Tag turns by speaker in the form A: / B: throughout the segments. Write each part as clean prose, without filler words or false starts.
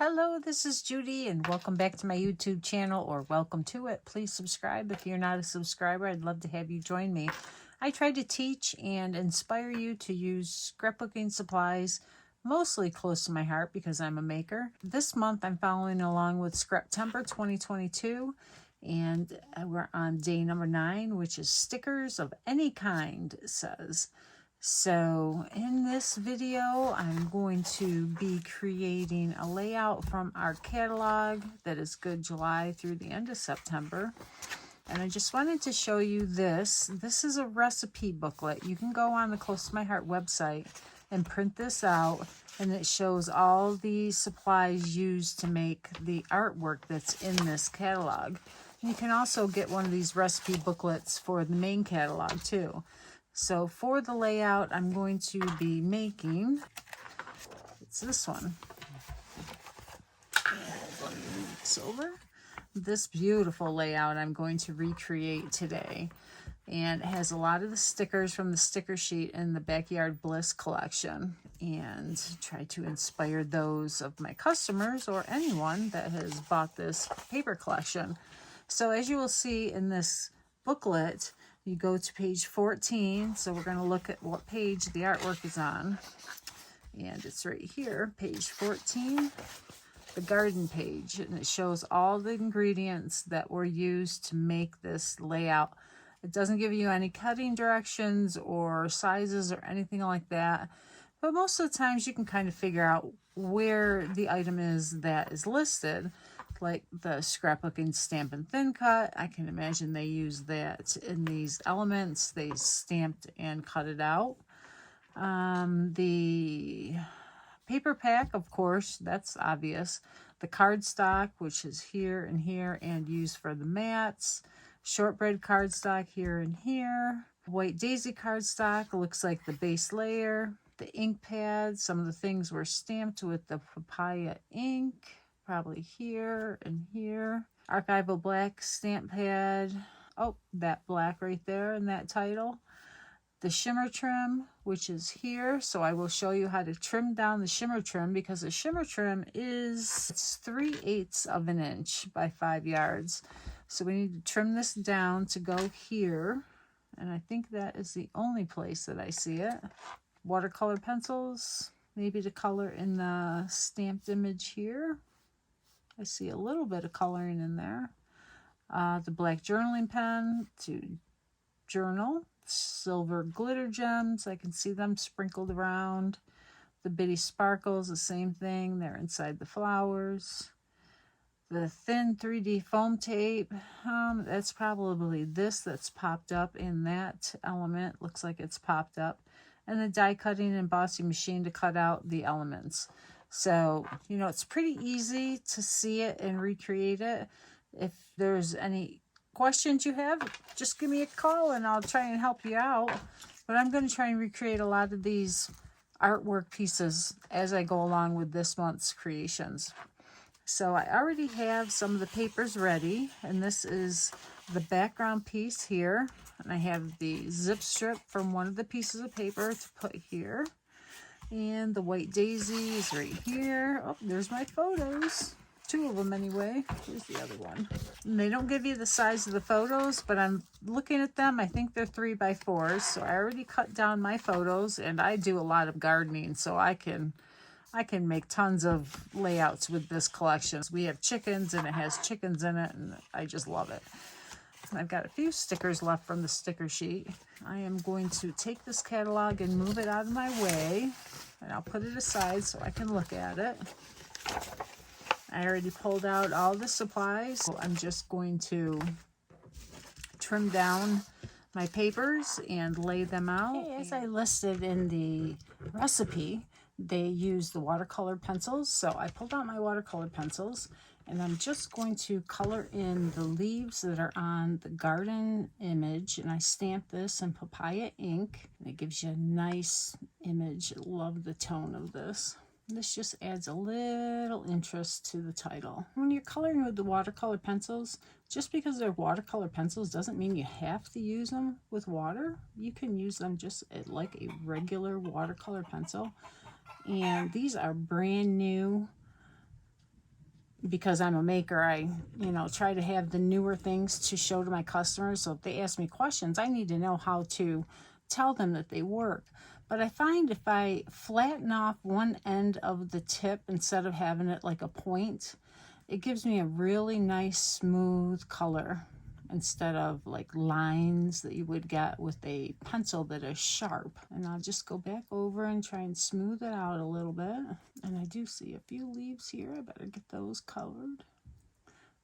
A: Hello, this is Judy, and welcome back to my YouTube channel, or welcome to it. Please subscribe if you're not a subscriber. I'd love to have you join me. I try to teach and inspire you to use scrapbooking supplies, mostly close to my heart because I'm a maker. This month I'm following along with Scraptember 2022, and we're on day number 9, which is stickers of any kind, it says. So in this video, I'm going to be creating a layout from our catalog that is good July through the end of September. And I just wanted to show you this. This is a recipe booklet. You can go on the Close to My Heart website and print this out, and it shows all the supplies used to make the artwork that's in this catalog. And you can also get one of these recipe booklets for the main catalog too. So for the layout, I'm going to be making, it's this one. Let me move this over. This beautiful layout I'm going to recreate today. And it has a lot of the stickers from the sticker sheet in the Backyard Bliss collection. And try to inspire those of my customers or anyone that has bought this paper collection. So as you will see in this booklet, you go to page 14, so we're going to look at what page the artwork is on. And it's right here, page 14, the garden page. And it shows all the ingredients that were used to make this layout. It doesn't give you any cutting directions or sizes or anything like that. But most of the times you can kind of figure out where the item is that is listed. Like the scrapbooking Stampin' Thin Cut, I can imagine they use that in these elements. They stamped and cut it out. The paper pack, of course, that's obvious. The cardstock, which is here and used for the mats. Shortbread cardstock here and here. White daisy cardstock looks like the base layer. The ink pad, some of the things were stamped with the papaya ink. Probably here and here. Archival black stamp pad. Oh, that black right there in that title. The shimmer trim, which is here. So I will show you how to trim down the shimmer trim, because the shimmer trim it's 3/8 of an inch by 5 yards. So we need to trim this down to go here. And I think that is the only place that I see it. Watercolor pencils, maybe to color in the stamped image here. I see a little bit of coloring in there. The black journaling pen to journal. Silver glitter gems, I can see them sprinkled around. The bitty sparkles, the same thing. They're inside the flowers. The thin 3D foam tape, that's probably this that's popped up in that element. Looks like it's popped up. And the die cutting and embossing machine to cut out the elements. So, you know, it's pretty easy to see it and recreate it. If there's any questions you have, just give me a call and I'll try and help you out. But I'm going to try and recreate a lot of these artwork pieces as I go along with this month's creations. So I already have some of the papers ready, and this is the background piece here. And I have the zip strip from one of the pieces of paper to put here. And the white daisy is right here. Oh, there's my photos. 2 of them anyway. Here's the other one. And they don't give you the size of the photos, but I'm looking at them. I think they're 3x4s. So I already cut down my photos, and I do a lot of gardening, so I can make tons of layouts with this collection. We have chickens, and it has chickens in it, and I just love it. I've got a few stickers left from the sticker sheet. I am going to take this catalog and move it out of my way, and I'll put it aside so I can look at it. I already pulled out all the supplies, so I'm just going to trim down my papers and lay them out. Okay, as I listed in the recipe, they use the watercolor pencils, so I pulled out my watercolor pencils. And I'm just going to color in the leaves that are on the garden image. And I stamped this in papaya ink. And it gives you a nice image. I love the tone of this. This just adds a little interest to the title. When you're coloring with the watercolor pencils, just because they're watercolor pencils doesn't mean you have to use them with water. You can use them just like a regular watercolor pencil. And these are brand new because I'm a maker, I, you know, try to have the newer things to show to my customers. So if they ask me questions, I need to know how to tell them that they work. But I find if I flatten off one end of the tip instead of having it like a point, it gives me a really nice smooth color instead of like lines that you would get with a pencil that is sharp. And I'll just go back over and try and smooth it out a little bit. And I do see a few leaves here. I better get those colored.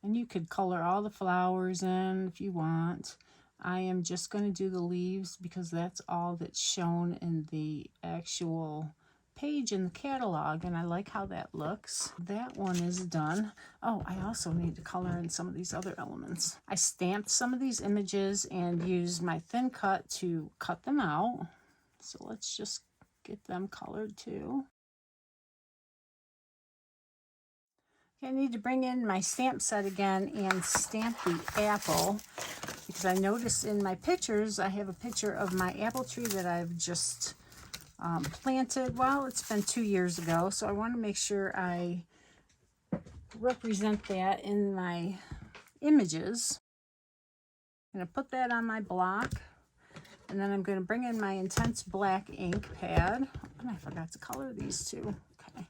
A: And you could color all the flowers in if you want. I am just going to do the leaves because that's all that's shown in the actual page in the catalog, and I like how that looks. That one is done. Oh, I also need to color in some of these other elements. I stamped some of these images and used my thin cut to cut them out. So let's just get them colored too. I need to bring in my stamp set again and stamp the apple, because I noticed in my pictures, I have a picture of my apple tree that I've just planted. Well, it's been 2 years ago, so I want to make sure I represent that in my images. I'm going to put that on my block, and then I'm going to bring in my intense black ink pad. And I forgot to color these two. Okay.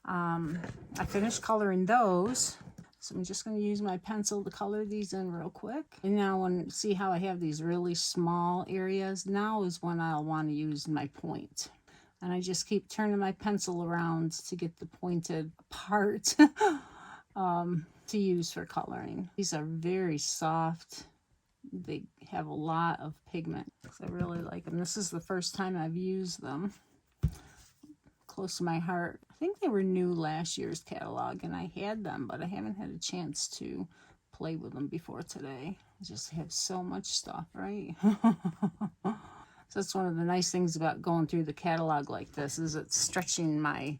A: I finished coloring those, so I'm just going to use my pencil to color these in real quick. And now, see how I have these really small areas? Now is when I'll want to use my point. And I just keep turning my pencil around to get the pointed part to use for coloring. These are very soft. They have a lot of pigment. I really like them. This is the first time I've used them. Close to my heart. I think they were new last year's catalog, and I had them, but I haven't had a chance to play with them before today. I just have so much stuff, right? So that's one of the nice things about going through the catalog like this, is it's stretching my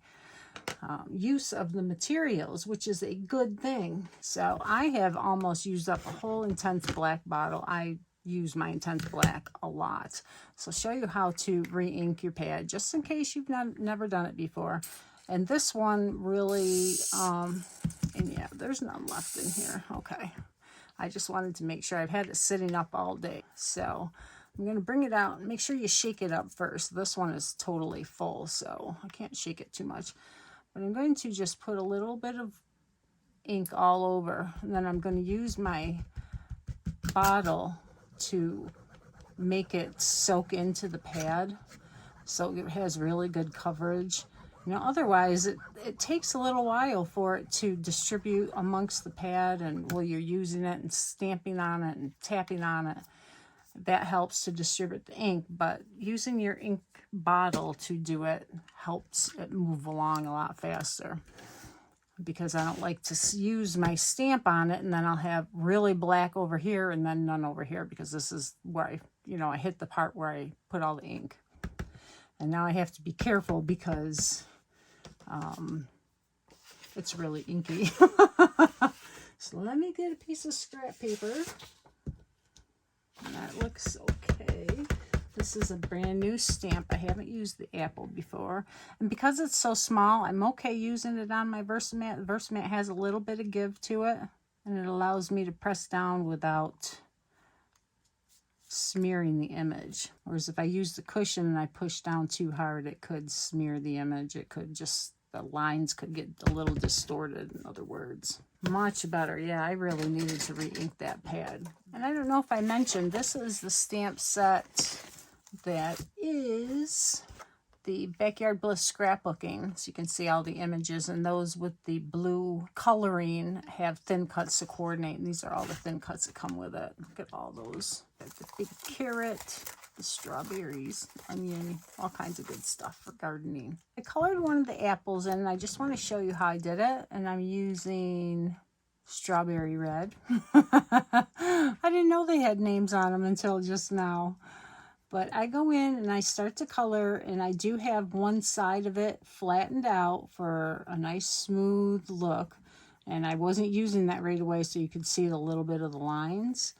A: use of the materials, which is a good thing. So I have almost used up a whole intense black bottle. I use my intense black a lot. So I'll show you how to re-ink your pad, just in case you've never done it before. And this one really, and yeah, there's none left in here. Okay. I just wanted to make sure. I've had it sitting up all day. So I'm going to bring it out and make sure you shake it up first. This one is totally full, so I can't shake it too much. But I'm going to just put a little bit of ink all over, and then I'm going to use my bottle to make it soak into the pad so it has really good coverage. You know, otherwise it takes a little while for it to distribute amongst the pad, and while you're using it and stamping on it and tapping on it, that helps to distribute the ink. But using your ink bottle to do it helps it move along a lot faster, because I don't like to use my stamp on it and then I'll have really black over here and then none over here, because this is where I hit the part where I put all the ink. And now I have to be careful because it's really inky. So let me get a piece of scrap paper. And that looks okay. This is a brand new stamp. I haven't used the apple before. And because it's so small, I'm okay using it on my Versamat. The Versamat has a little bit of give to it, and it allows me to press down without smearing the image. Whereas if I use the cushion and I push down too hard, it could smear the image. It could just, the lines could get a little distorted, in other words. Much better. Yeah, I really needed to re-ink that pad. And I don't know if I mentioned, this is the stamp set that is the Backyard Bliss scrapbooking. So you can see all the images, and those with the blue coloring have thin cuts to coordinate. And these are all the thin cuts that come with it. Look at all those. The big carrot, the strawberries, onion, all kinds of good stuff for gardening. I colored one of the apples in, and I just want to show you how I did it. And I'm using strawberry red. I didn't know they had names on them until just now. But I go in and I start to color, and I do have one side of it flattened out for a nice smooth look. And I wasn't using that right away so you could see a little bit of the lines.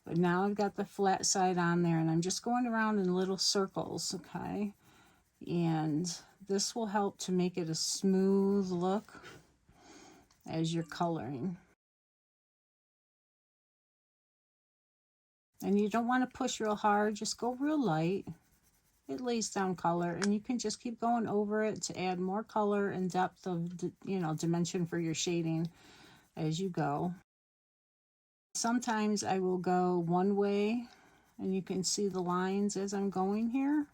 A: But now I've got the flat side on there, and I'm just going around in little circles, okay? And this will help to make it a smooth look. as you're coloring. And you don't want to push real hard, just go real light. It lays down color, and you can just keep going over it to add more color and depth of, you know, dimension for your shading as you go. Sometimes I will go one way, and you can see the lines as I'm going here.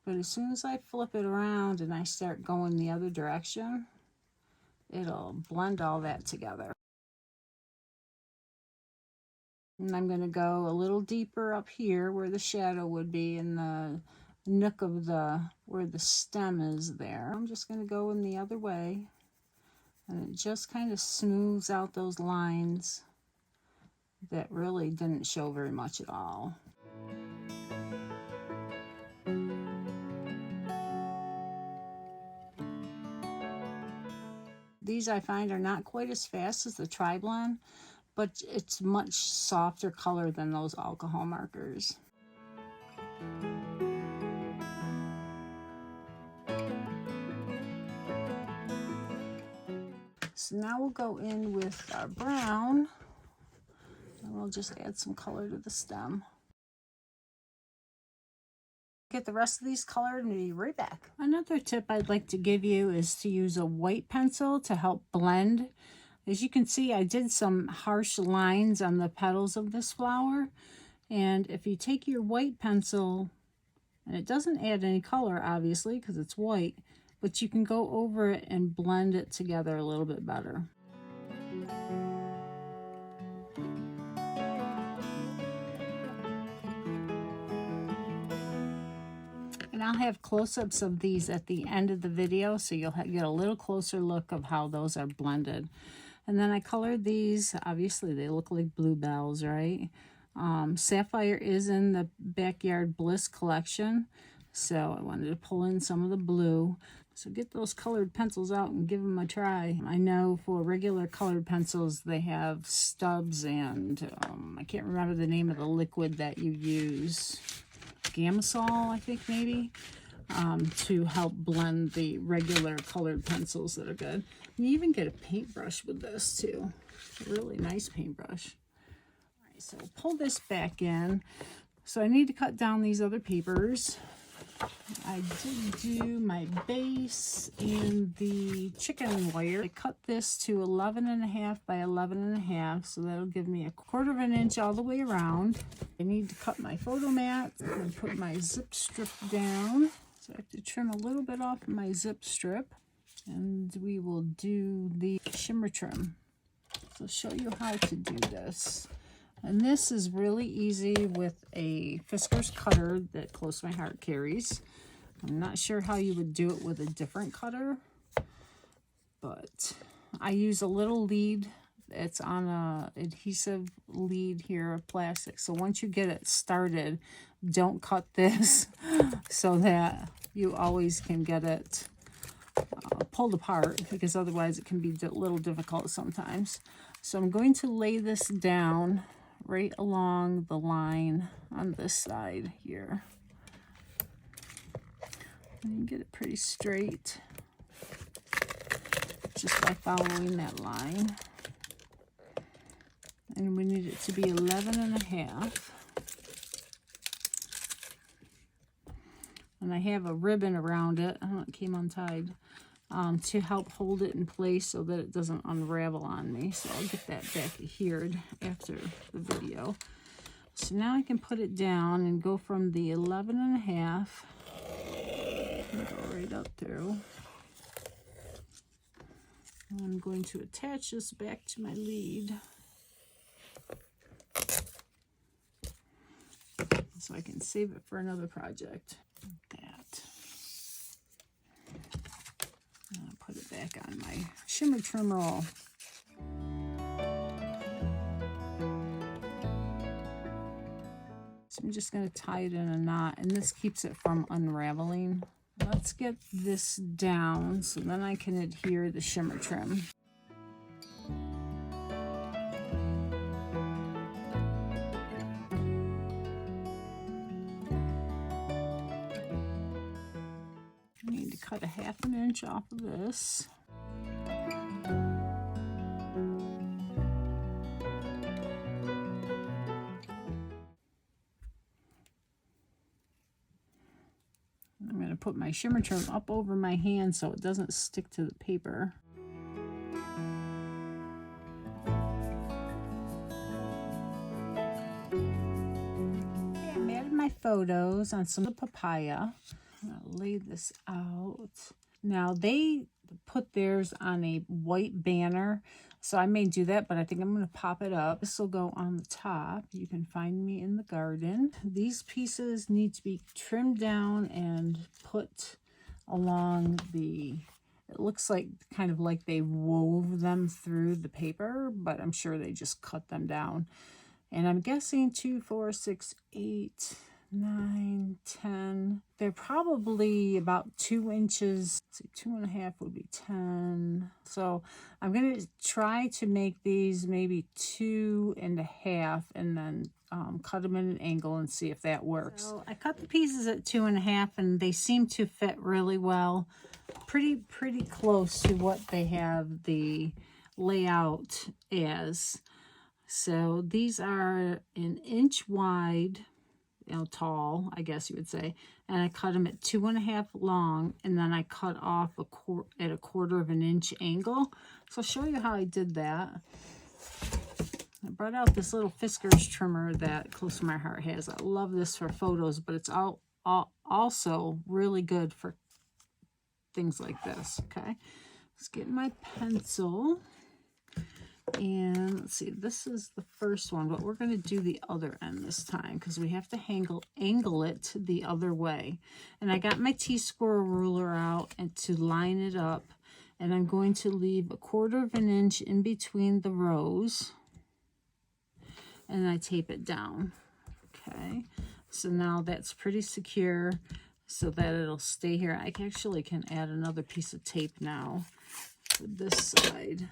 A: But as soon as I flip it around and I start going the other direction, it'll blend all that together. And I'm going to go a little deeper up here where the shadow would be in the nook of where the stem is there. I'm just going to go in the other way, and it just kind of smooths out those lines that really didn't show very much at all. These I find are not quite as fast as the tri-blend, but it's much softer color than those alcohol markers. So now we'll go in with our brown, and we'll just add some color to the stem. Get the rest of these colored and be right back. Another tip I'd like to give you is to use a white pencil to help blend. As you can see, I did some harsh lines on the petals of this flower. And if you take your white pencil, and it doesn't add any color, obviously, because it's white, but you can go over it and blend it together a little bit better. And I'll have close-ups of these at the end of the video, so you'll get a little closer look of how those are blended. And then I colored these. Obviously, they look like bluebells, right? Sapphire is in the Backyard Bliss collection, so I wanted to pull in some of the blue. So get those colored pencils out and give them a try. I know for regular colored pencils, they have stubs and I can't remember the name of the liquid that you use. Gamasol, I think maybe, to help blend the regular colored pencils that are good. You even get a paintbrush with this too. A really nice paintbrush. All right, so pull this back in. So I need to cut down these other papers. I did do my base in the chicken wire. I cut this to 11.5 by 11.5, so that'll give me 1/4 inch all the way around. I need to cut my photo mat and put my zip strip down. So I have to trim a little bit off of my zip strip, and we will do the shimmer trim. So I'll show you how to do this. And this is really easy with a Fisker's cutter that Close My Heart carries. I'm not sure how you would do it with a different cutter, but I use a little lead. It's on a adhesive lead here of plastic. So once you get it started, don't cut this so that you always can get it pulled apart, because otherwise it can be a little difficult sometimes. So I'm going to lay this down right along the line on this side here. And you get it pretty straight just by following that line. And we need it to be 11.5. And I have a ribbon around it. Oh, it came untied. To help hold it in place so that it doesn't unravel on me. So I'll get that back here after the video. So now I can put it down and go from the 11.5 and go right up through. And I'm going to attach this back to my lead so I can save it for another project. Like that. I'll put it back on my shimmer trim roll. So I'm just going to tie it in a knot, and this keeps it from unraveling. Let's get this down so then I can adhere the shimmer trim. Cut 1/2 inch off of this. put my shimmer trim up over my hand so it doesn't stick to the paper. Okay, I added my photos on some of the papaya. I'm gonna lay this out. Now they put theirs on a white banner, so I may do that, but I think I'm going to pop it up. This will go on the top. You can find me in the garden. These pieces need to be trimmed down and put along the, it looks like kind of like they wove them through the paper, but I'm sure they just cut them down. And I'm guessing 2, 4, 6, 8, 9, 10. They're probably about 2 inches. So 2.5 would be 10. So I'm going to try to make these maybe 2.5 and then cut them in an angle and see if that works. So I cut the pieces at 2.5 and they seem to fit really well. Pretty close to what they have the layout as. So these are 1 inch wide, tall, I guess you would say, and I cut them at 2.5 long, and then I cut off at a 1/4 of an inch angle. So I'll show you how I did that. I brought out this little Fiskars trimmer that Close to My Heart has. I love this for photos, but it's also really good for things like this. Okay, let's get my pencil. And let's see, this is the first one, but we're going to do the other end this time because we have to angle it the other way. And I got my T-square ruler out and to line it up, and I'm going to leave 1/4 of an inch in between the rows, and I tape it down. Okay, so now that's pretty secure so that it'll stay here. I actually can add another piece of tape now for this side.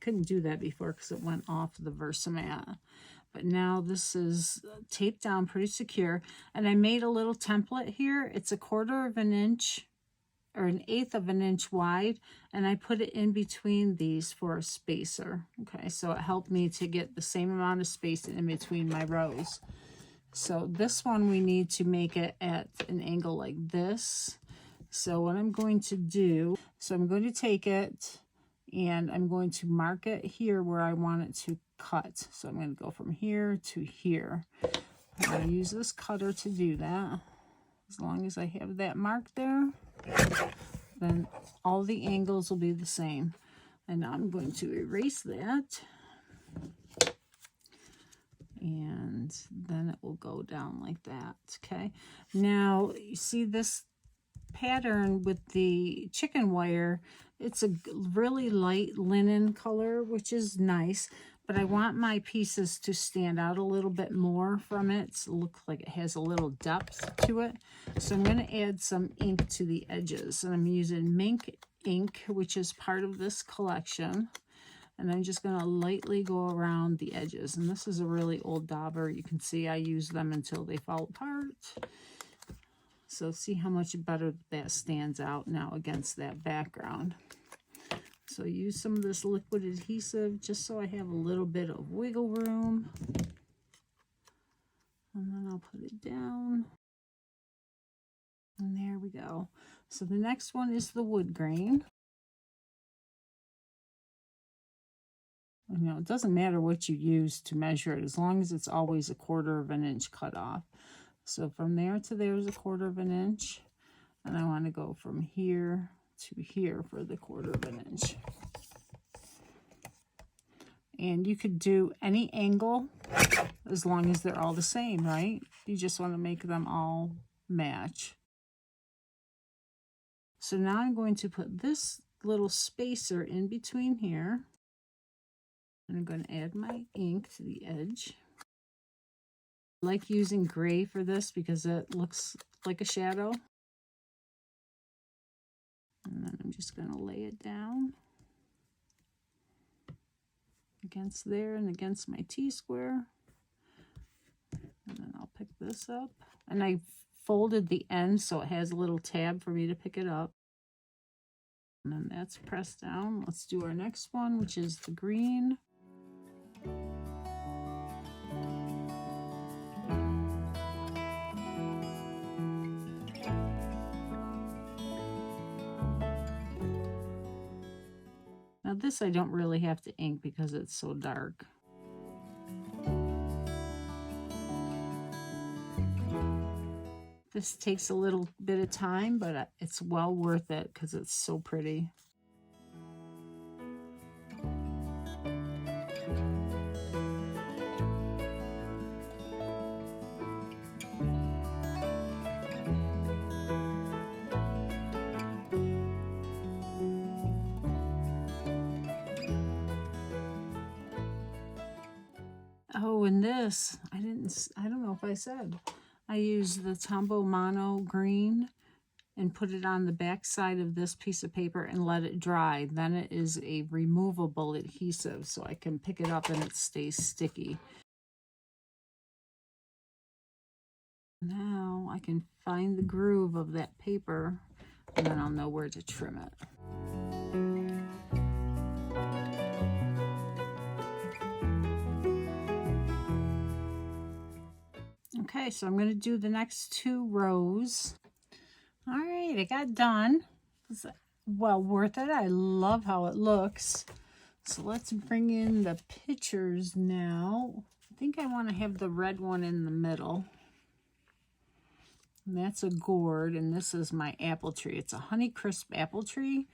A: Couldn't do that before because it went off the Versamat, but now this is taped down pretty secure. And I made a little template here. It's 1/4 of an inch or 1/8 of an inch wide, and I put it in between these for a spacer. Okay, so it helped me to get the same amount of space in between my rows. So this one we need to make it at an angle like this. So what I'm going to do, so I'm going to take it and I'm going to mark it here where I want it to cut. So I'm going to go from here to here. I'm going to use this cutter to do that. As long as I have that marked there, then all the angles will be the same. And now I'm going to erase that. And then it will go down like that. Okay. Now, you see this pattern with the chicken wire, it's a really light linen color, which is nice, but I want my pieces to stand out a little bit more from it. So it looks like it has a little depth to it. So I'm going to add some ink to the edges, and I'm using Mink ink, which is part of this collection. And I'm just going to lightly go around the edges. And this is a really old dauber. You can see I use them until they fall apart. So see how much better that stands out now against that background. So use some of this liquid adhesive just so I have a little bit of wiggle room. And then I'll put it down. And there we go. So the next one is the wood grain. You know, it doesn't matter what you use to measure it, as long as it's always 1/4 of an inch cut off. So from there to there is 1/4 of an inch, and I want to go from here to here for the 1/4 of an inch. And you could do any angle as long as they're all the same, right? You just want to make them all match. So now I'm going to put this little spacer in between here. And I'm going to add my ink to the edge. I like using gray for this because it looks like a shadow. And then I'm just going to lay it down against there and against my T-square. And then I'll pick this up. And I folded the end so it has a little tab for me to pick it up. And then that's pressed down. Let's do our next one, which is the green. Now this I don't really have to ink because it's so dark. This takes a little bit of time, but it's well worth it because it's so pretty. Oh, and this, I don't know if I said, I used the Tombow Mono green and put it on the back side of this piece of paper and let it dry. Then it is a removable adhesive, so I can pick it up and it stays sticky. Now I can find the groove of that paper and then I'll know where to trim it. Okay, so I'm going to do the next 2 rows. All right, it got done. It's well worth it. I love how it looks. So let's bring in the pictures now. I think I want to have the red one in the middle. And that's a gourd, and this is my apple tree. It's a Honeycrisp apple tree.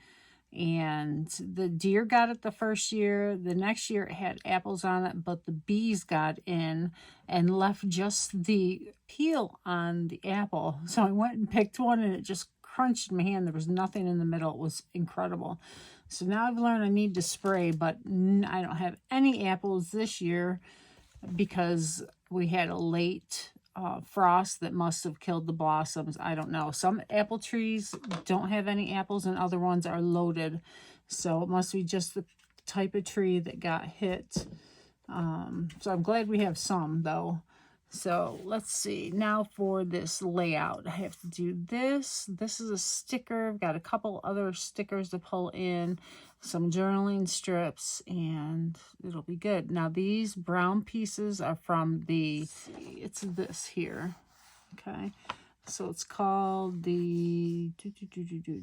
A: And the deer got it the first year. The next year it had apples on it, but the bees got in and left just the peel on the apple. So I went and picked one and it just crunched in my hand. There was nothing in the middle. It was incredible. So now I've learned I need to spray, but I don't have any apples this year because we had a late frost that must have killed the blossoms. I don't know. Some apple trees don't have any apples and other ones are loaded. So it must be just the type of tree that got hit. So I'm glad we have some though. So let's see. Now for this layout, I have to do this. This is a sticker. I've got a couple other stickers to pull in, some journaling strips, and it'll be good. Now these brown pieces are from the, it's this here. Okay. So it's called the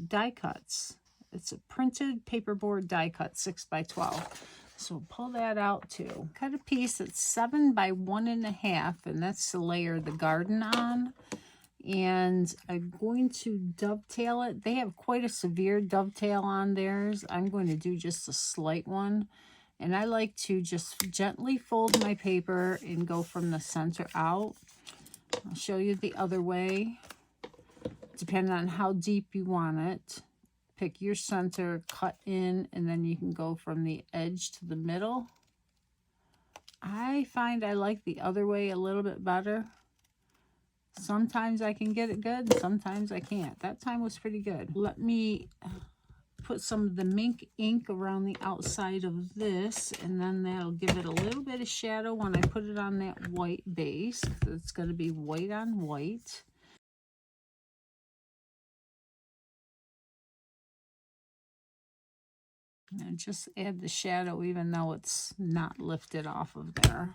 A: die cuts. It's a printed paperboard die cut 6x12. So pull that out too. Cut a piece that's 7 by 1.5, and that's to layer the garden on. And I'm going to dovetail it. They have quite a severe dovetail on theirs. I'm going to do just a slight one. And I like to just gently fold my paper and go from the center out. I'll show you the other way, depending on how deep you want it. Pick your center, cut in, and then you can go from the edge to the middle. I find I like the other way a little bit better. Sometimes I can get it good, sometimes I can't. That time was pretty good. Let me put some of the mink ink around the outside of this, and then that'll give it a little bit of shadow when I put it on that white base. It's going to be white on white. And just add the shadow even though it's not lifted off of there.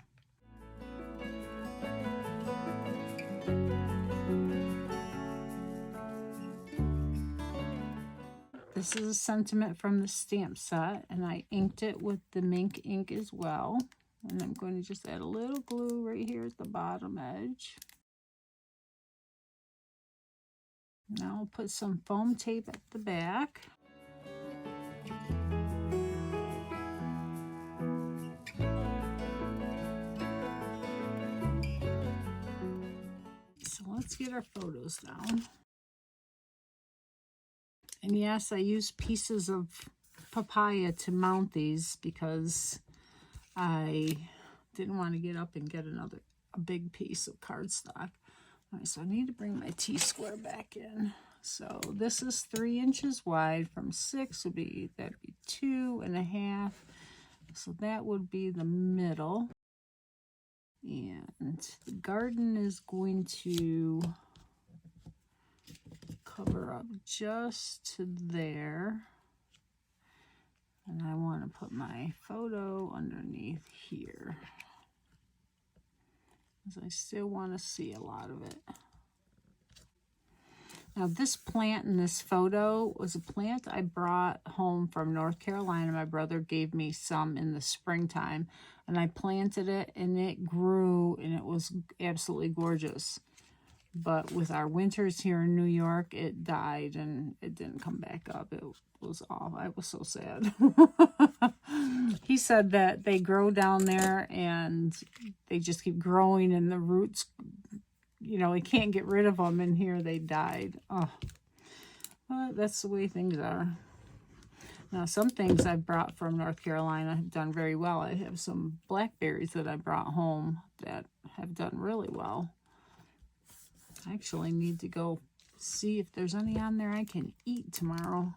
A: This is a sentiment from the stamp set, and I inked it with the mink ink as well. And I'm going to just add a little glue right here at the bottom edge. Now I'll put some foam tape at the back. So let's get our photos down. And yes, I use pieces of papaya to mount these because I didn't want to get up and get a big piece of cardstock. All right, so I need to bring my T-square back in. So this is 3 inches wide. From 6 would be, that'd be 2.5. So that would be the middle. And the garden is going to cover up just to there. And I want to put my photo underneath here, because I still want to see a lot of it. Now this plant in this photo was a plant I brought home from North Carolina. My brother gave me some in the springtime, and I planted it and it grew and it was absolutely gorgeous. But with our winters here in New York, it died and it didn't come back up. It was awful. I was so sad. He said that they grow down there and they just keep growing and the roots, you know, we can't get rid of them, and here they died. Oh, well, that's the way things are. Now, some things I brought from North Carolina have done very well. I have some blackberries that I brought home that have done really well. I actually need to go see if there's any on there I can eat tomorrow.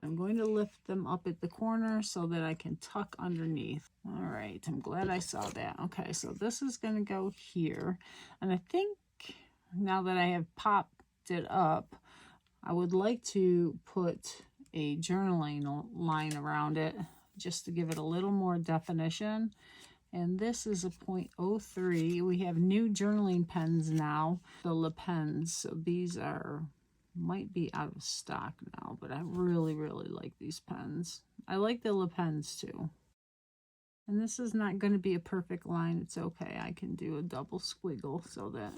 A: I'm going to lift them up at the corner so that I can tuck underneath. All right, I'm glad I saw that. Okay, so this is going to go here. And I think now that I have popped it up, I would like to put a journaling line around it just to give it a little more definition. And this is a 0.03. We have new journaling pens now, the Le Pens. So these might be out of stock now, but I really, really like these pens. I like the Le Pens too. And this is not going to be a perfect line. It's okay. I can do a double squiggle so that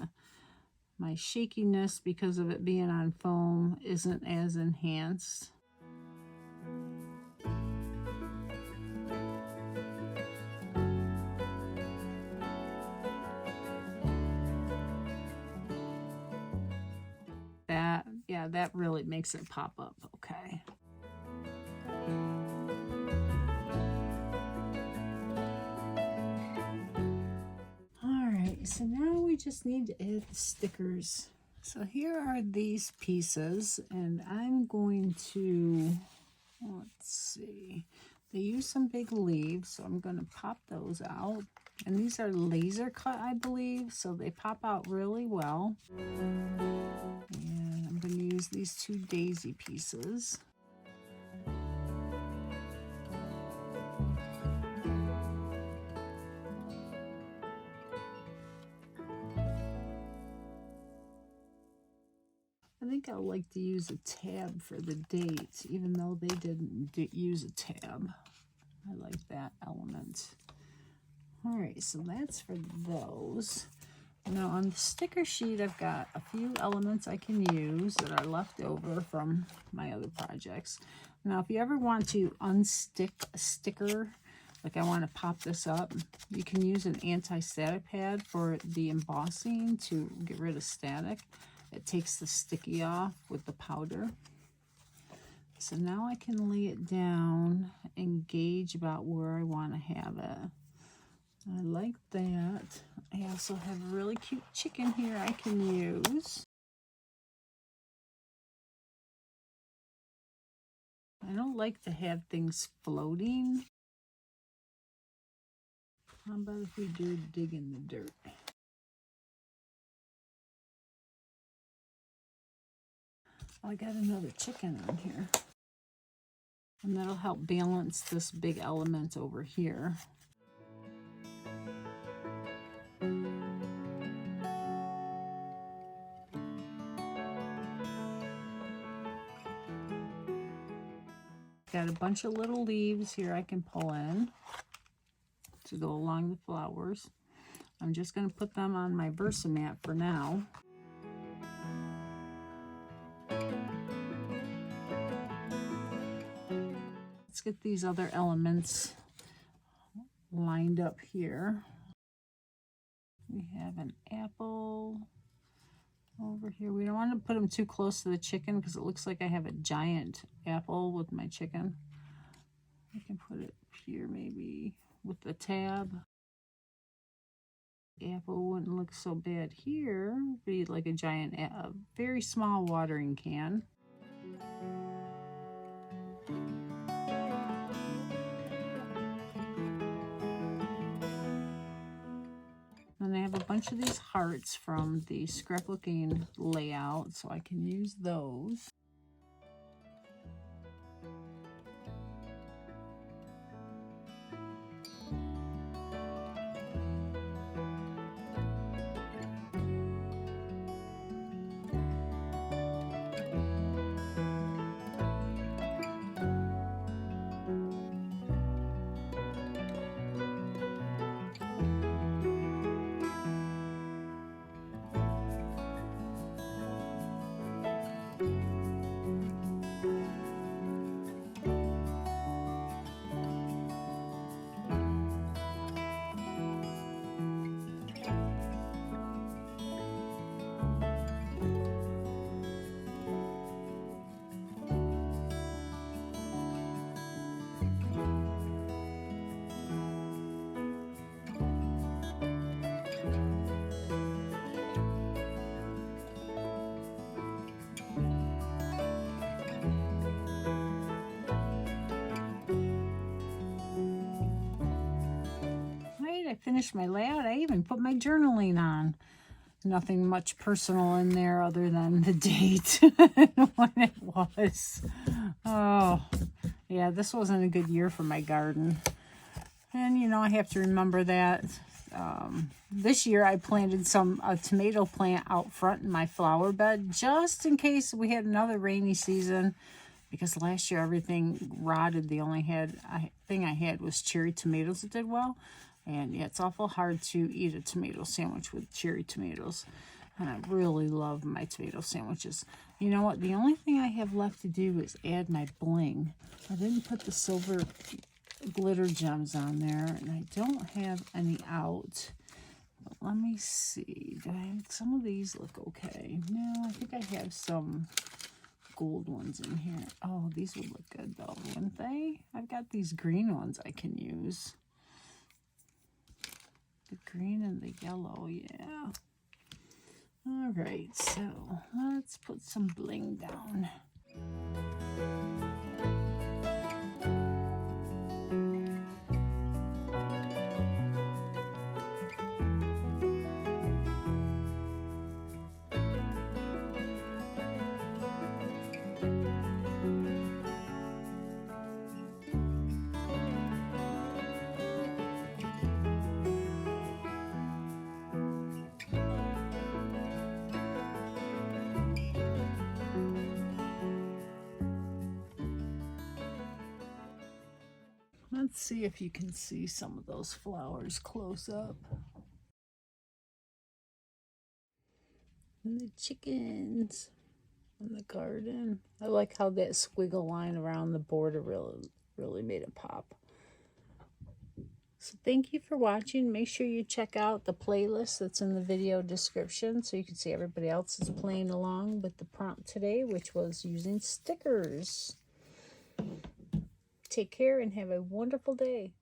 A: my shakiness, because of it being on foam, isn't as enhanced. Yeah, that really makes it pop up. Okay. All right, so now we just need to add the stickers. So here are these pieces, and I'm going to, let's see, they use some big leaves, so I'm going to pop those out. And these are laser cut, I believe, so they pop out really well. And I'm going to use these two daisy pieces. I think I like to use a tab for the dates, even though they didn't use a tab. I like that element. All right, so that's for those. Now on the sticker sheet, I've got a few elements I can use that are left over from my other projects. Now, if you ever want to unstick a sticker, like I want to pop this up, you can use an anti-static pad for the embossing to get rid of static. It takes the sticky off with the powder. So now I can lay it down and gauge about where I want to have it. I like that. I also have a really cute chicken here I can use. I don't like to have things floating. How about if we do dig in the dirt? Oh, I got another chicken on here. And that'll help balance this big element over here. Got a bunch of little leaves here I can pull in to go along the flowers. I'm just going to put them on my Versamat for now. Let's get these other elements lined up here. We have an apple over here. We don't want to put them too close to the chicken because it looks like I have a giant apple with my chicken. I can put it here maybe with the tab. The apple wouldn't look so bad here. It'd be like a giant, a very small watering can. And I have a bunch of these hearts from the scrapbooking layout, so I can use those. finished my layout. I even put my journaling on. Nothing much personal in there other than the date and when it was. Oh, yeah, this wasn't a good year for my garden. And, you know, I have to remember that. This year I planted a tomato plant out front in my flower bed just in case we had another rainy season. Because last year everything rotted. The only thing I had was cherry tomatoes that did well. And yeah, it's awful hard to eat a tomato sandwich with cherry tomatoes. And I really love my tomato sandwiches. You know what? The only thing I have left to do is add my bling. I didn't put the silver glitter gems on there. And I don't have any out. But let me see. Some of these look okay. No, I think I have some gold ones in here. Oh, these would look good though, wouldn't they? I've got these green ones I can use. The green and the yellow, yeah. All right, so let's put some bling down. Let's see if you can see some of those flowers close up. And the chickens in the garden. I like how that squiggle line around the border really made it pop. So thank you for watching. Make sure you check out the playlist that's in the video description so you can see everybody else is playing along with the prompt today, which was using stickers. Take care and have a wonderful day.